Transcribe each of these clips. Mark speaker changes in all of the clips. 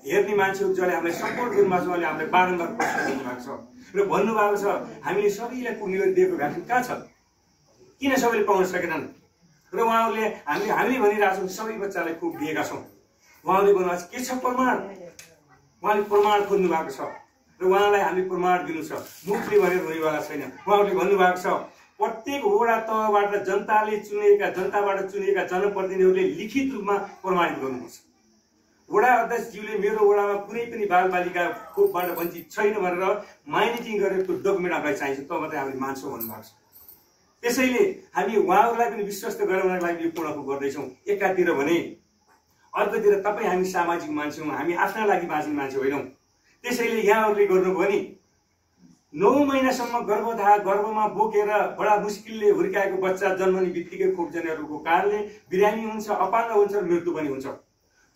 Speaker 1: हेर्ने मान्छेहरू जसले हामीलाई सपोर्ट गर्नुभएको छ उहाँले हामीलाई बारम्बार प्रश्न गर्नुभएको छ र भन्नुभएको छ हामीले सबैलाई पुग्ने दिएको भ्याक्सिन कहाँ छ, किन सबैले पाउन सकेनन् र उहाँहरूले हामीले भनिरहेको छौँ सबै बच्चालाई खोप दिएका छौँ। उहाँले भन्नुभएको छ के छ प्रमाण, उहाँले प्रमाण खोज्नु भएको छ र उहाँलाई हामीले प्रमाण दिनु छ, मुखले भनेर हुनेवाला छैन। उहाँहरूले भन्नुभएको छ प्रत्येक वडा तहबाट जनताबाट चुनिएका जनप्रतिनिधिहरूले लिखित रूपमा प्रमाणित गर्नुपर्छ। वडा अध्यक्षज्यूले मेरो वडामा कुनै पनि बालबालिका खोपबाट वञ्चित छैन भनेर माइनिटिङ गरेको डकुमेन्ट हामीलाई चाहिन्छ, तब मात्रै हामीले मान्छौँ भन्नुभएको छ। त्यसैले हामी उहाँहरूलाई पनि विश्वस्त गराउनको लागि यो पूर्ण गर्दैछौँ एकातिर भने, अर्कोतिर तपाईँ हामी सामाजिक मान्छे हौँ, हामी आफ्ना लागि बाँच्ने मान्छे होइनौँ। त्यसैले यहाँहरूले गर्नुभयो नि 9 महिनासम्म गर्भमा बोकेर बडा मुस्किलले हुर्काएको बच्चा जन्मने बित्तिकै खोपजनेहरूको कारणले बिरामी हुन्छ, अपाङ्ग हुन्छ, मृत्यु पनि हुन्छ।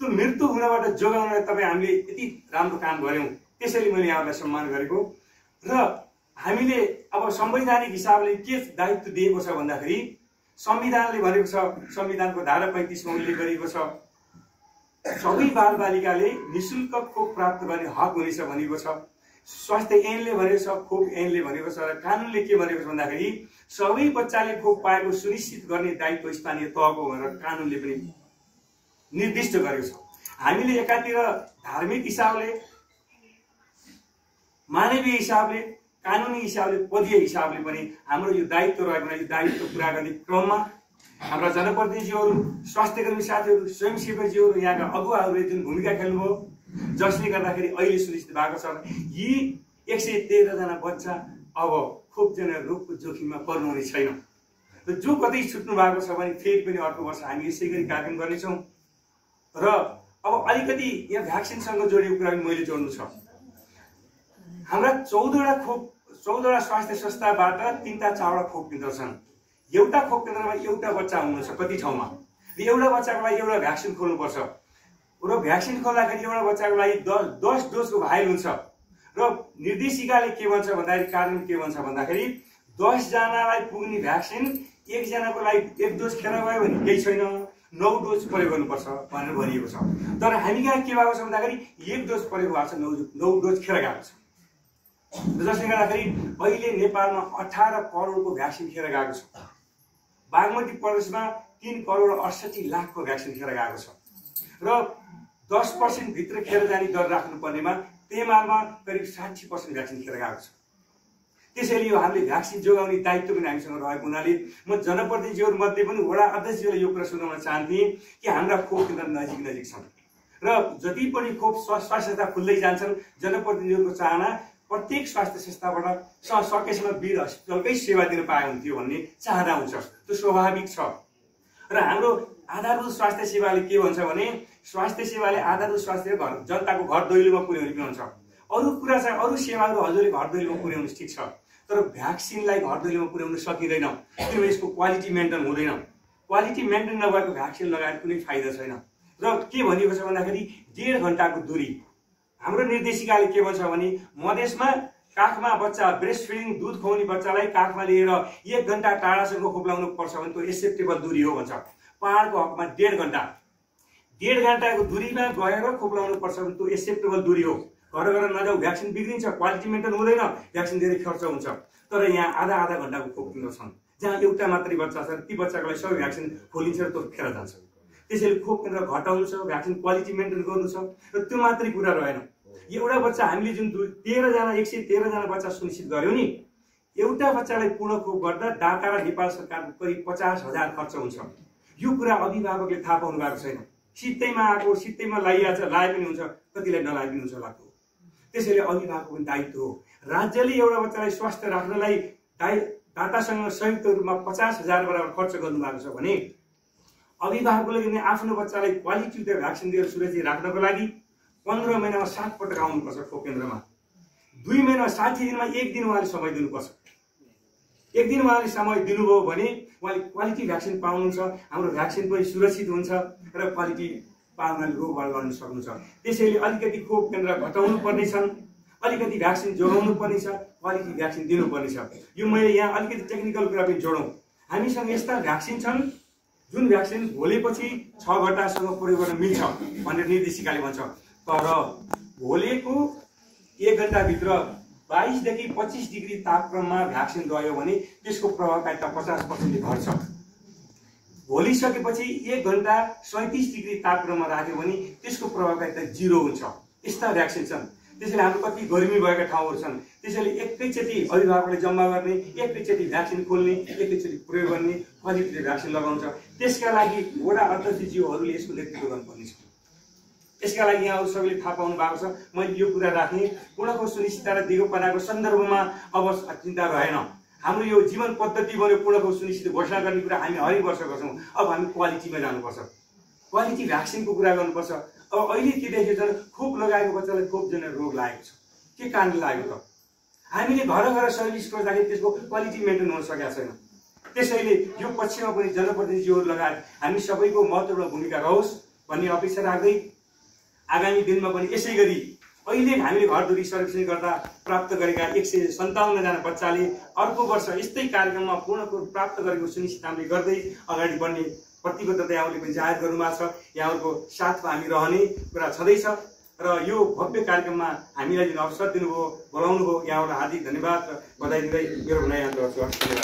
Speaker 1: त्यो मृत्यु हुनबाट जोगाउनलाई तपाईँ हामीले यति राम्रो काम गऱ्यौँ, त्यसैले मैले यहाँहरूलाई सम्मान गरेको। र हामीले अब संवैधानिक हिसाबले के दायित्व दिएको छ भन्दाखेरि संविधानले भनेको छ, संविधानको धारा 35 मा उल्लेख गरिएको छ सबै बालबालिकाले निःशुल्क खोप प्राप्त गर्ने हक हुनेछ भनेको छ। स्वास्थ्य ऐनले भनेको छ, खोप ऐनले भनेको छ, र कानुनले के भनेको छ भन्दाखेरि सबै बच्चाले खोप पाएको सुनिश्चित गर्ने दायित्व स्थानीय तहको भनेर कानुनले पनि निर्दिष्ट गरेको छ। हामीले एकातिर धार्मिक हिसाबले, मानवीय हिसाबले, कानुनी हिसाबले, पदीय हिसाबले पनि हाम्रो यो दायित्व रहेको यो दायित्व पुरा गर्ने क्रममा हाम्रा जनप्रतिनिधिहरू, स्वास्थ्यकर्मी साथीहरू, स्वयंसेवकजीहरू, यहाँका अगुवाहरूले जुन भूमिका खेल्नुभयो, जसले गर्दाखेरि अहिले सुनिश्चित भएको छ यी 113 जना बच्चा अब खोपजन्य रोगको जोखिममा पर्नुहुने छैन। र जो कतै छुट्नु भएको छ भने फेरि पनि अर्को वर्ष हामी यसै गरी कार्यक्रम गर्नेछौँ। र अब अलिकति यहाँ भ्याक्सिनसँग जोडिएको कुरा पनि मैले जोड्नु छ। हाम्रा 14वटा स्वास्थ्य संस्थाबाट 3-4वटा खोप केन्द्र छन्। एउटा खोप केन्द्रमा एउटा बच्चा हुनुहुन्छ कति ठाउँमा, र एउटा बच्चाको लागि एउटा भ्याक्सिन खोल्नुपर्छ। र भ्याक्सिन खोल्दाखेरि एउटा बच्चाको लागि 10 डोजको भाइल हुन्छ। र निर्देशिकाले के भन्छ भन्दाखेरि, कानुन के भन्छ भन्दाखेरि 10 जनालाई पुग्ने भ्याक्सिन 1 जनाको लागि 1 डोज खेर गयो भने केही छैन, 9 डोज प्रयोग गर्नुपर्छ भनेर भनिएको छ। तर हामी कहाँ के भएको छ भन्दाखेरि 1 डोज प्रयोग भएको छ, 9 डोज खेर गएको छ। जसले गर्दाखेरि अहिले नेपालमा 18 करोडको भ्याक्सिन खेर गएको छ। बागमती प्रदेशमा 3 करोड 68 लाखको भ्याक्सिन खेर गएको छ। र 10% भित्र खेर जाने दर राख्नुपर्नेमा तेमालमा करिब 60% भ्याक्सिन खेर गएको छ। त्यसैले यो हामीले भ्याक्सिन जोगाउने दायित्व पनि हामीसँग रहेको हुनाले म जनप्रतिनिधिहरू मध्ये पनि वडा अध्यक्षज्यूलाई यो कुरा सुनाउन चाहन्थेँ कि हाम्रा खोप केन्द्र नजिक छन् र जति पनि खोप स्वास्थ्य संस्था खुल्दै जान्छन्, जनप्रतिनिधिहरूको चाहना प्रत्येक स्वास्थ्य संस्थाबाट सकेसम्म वीर हस्पिटलकै सेवा दिन पाए हुन्थ्यो भन्ने चाहना हुन्छ। त्यो स्वाभाविक छ। र हाम्रो आधारभूत स्वास्थ्य सेवाले के भन्छ भने स्वास्थ्य सेवाले आधारभूत स्वास्थ्य जनताको घर दैलोमा पुर्याउने पनि हुन्छ। अरू कुरा चाहिँ अरू सेवाहरू हजुरले घर दैलोमा पुर्याउनु ठिक छ, तर भ्याक्सिनलाई घर दैलोमा पुर्याउन सकिँदैन, किनभने यसको क्वालिटी मेन्टेन हुँदैन। क्वालिटी मेन्टेन नभएको भ्याक्सिन लगाएर कुनै फाइदा छैन। र के भनिएको छ भन्दाखेरि 1.5 घण्टाको दूरी। हाम्रो निर्देशिकाले के भन्छ भने मधेसमा काखमा बच्चा ब्रेस्ट फिडिङ दुध खुवाउने बच्चालाई काखमा लिएर 1 घण्टा टाढासँग खोप लाउनु पर्छ भने त्यो एक्सेप्टेबल दूरी हो भन्छ। पहाडको हकमा 1.5 घण्टा, 1.5 घण्टाको दूरीमा गएर खोप लाउनु पर्छ भने त्यो एक्सेप्टेबल दूरी हो। घर नजाऊ, भ्याक्सिन बिग्रिन्छ, क्वालिटी मेन्टेन हुँदैन, भ्याक्सिन धेरै खर्च हुन्छ। तर यहाँ आधा घण्टाको खोप केन्द्र छन् जहाँ एउटा मात्रै बच्चा छ, ती बच्चाको लागि सबै भ्याक्सिन खोलिन्छ र त्यो खेर जान्छ। त्यसैले खोप केन्द्र घटाउनु छ, भ्याक्सिन क्वालिटी मेन्टेन गर्नु छ। र त्यो मात्रै कुरा रहेन, एउटा बच्चा हामीले जुन 113 जना बच्चा सुनिश्चित गर्यो नि, एउटा बच्चालाई पूर्ण खोप गर्दा दाता र नेपाल सरकारको करिब 50,000 खर्च हुन्छ। यो कुरा अभिभावकले थाहा पाउनु भएको छैन। सित्तैमा आएको सित्तैमा लाइरहेछ, लाए पनि हुन्छ, कतिलाई नलाए पनि हुन्छ लाग्यो। त्यसैले अभिभावकको पनि दायित्व हो। राज्यले एउटा बच्चालाई स्वास्थ्य राख्नलाई दातासँग संयुक्त रूपमा 50,000 बराबर खर्च गर्नुभएको छ भने अभिभावकले पनि आफ्नो बच्चालाई क्वालिटी भ्याक्सिन दिएर सुरक्षित राख्नको लागि 15 महिनामा 7 पटक आउनुपर्छ खोप केन्द्रमा। 2 महिना 60 दिनमा 1 दिन उहाँले समय दिनुपर्छ। 1 दिन उहाँले समय दिनुभयो भने उहाँले क्वालिटी भ्याक्सिन पाउनुहुन्छ, हाम्रो भ्याक्सिन पनि सुरक्षित हुन्छ र क्वालिटी पाउनाले रोगबाट गर्न सक्नुहुन्छ। त्यसैले अलिकति खोप केन्द्र घटाउनु पर्ने छन्, अलिकति भ्याक्सिन जोगाउनु पर्ने छ, क्वालिटी भ्याक्सिन दिनुपर्ने छ। यो मैले यहाँ अलिकति टेक्निकल कुरा पनि जोडौँ। हामीसँग यस्ता भ्याक्सिन छन् जुन भ्याक्सिन घोलेपछि 6 घण्टासम्म प्रयोग गर्न मिल्छ भनेर निर्देशिकाले भन्छ। तर भोलिको 1 घण्टाभित्र 22 देखि 25 डिग्री तापक्रममा भ्याक्सिन गयो भने त्यसको प्रभावकारिता 50% घट्छ। भोलि सकेपछि 1 घण्टा 37 डिग्री तापक्रममा राख्यो भने त्यसको प्रभावकारिता 0 हुन्छ। यस्ता भ्याक्सिन छन्। त्यसैले हाम्रो कति गर्मी भएका ठाउँहरू छन्, त्यसैले एकैचोटि अभिभावकले जम्मा गर्ने, एकैचोटि भ्याक्सिन खोल्ने, एकैचोटि प्रयोग गर्ने, क्वालिटीले भ्याक्सिन लगाउँछ। त्यसका लागि वडा अध्यक्षज्यूहरूले यसको नेतृत्व गर्नुपर्ने छ। यसका लागि यहाँहरू सबैले थाहा पाउनु भएको छ। मैले यो कुरा राख्ने पूर्णको सुनिश्चितता र दिगोपनाको सन्दर्भमा अब चिन्ता रहेन। हाम्रो यो जीवन पद्धति बन्यो पूर्णको सुनिश्चित घोषणा गर्ने कुरा हामी हरेक वर्ष गर्छौँ। अब हामी क्वालिटीमा जानुपर्छ, क्वालिटी भ्याक्सिनको कुरा गर्नुपर्छ। अब अहिले के देखियो भने खोप लगाएको बच्चालाई खोपजन्य रोग लागेको छ। के कारणले लागेको त? हामीले घर घर सर्भिस गर्दाखेरि त्यसको क्वालिटी मेन्टेन हुन सकेका छैन। त्यसैले यो पक्षमा पनि जनप्रतिनिधिहरू लगायत हामी सबैको महत्त्वपूर्ण भूमिका रहोस् भन्ने अपेक्षा राख्दै आगामी दिनमा पनि यसै गरी अहिले हामीले घरधुरी सर्वेक्षण गर्दा प्राप्त गरेका 157 जना बच्चाले अर्को वर्ष यस्तै कार्यक्रममा पूर्णको प्राप्त गरेको सुनिश्चित हामीले गर्दै अगाडि बढ्ने प्रतिबद्धता यहाँहरूले पनि जाहेर गर्नुभएको छ। यहाँहरूको साथमा हामी रहने कुरा छँदैछ र यो भव्य कार्यक्रममा हामीलाई जुन अवसर दिनुभयो, बोलाउनुभयो, यहाँहरूलाई हार्दिक धन्यवाद र बधाई दिँदै मेरो भनाइ यहाँ गर्छु।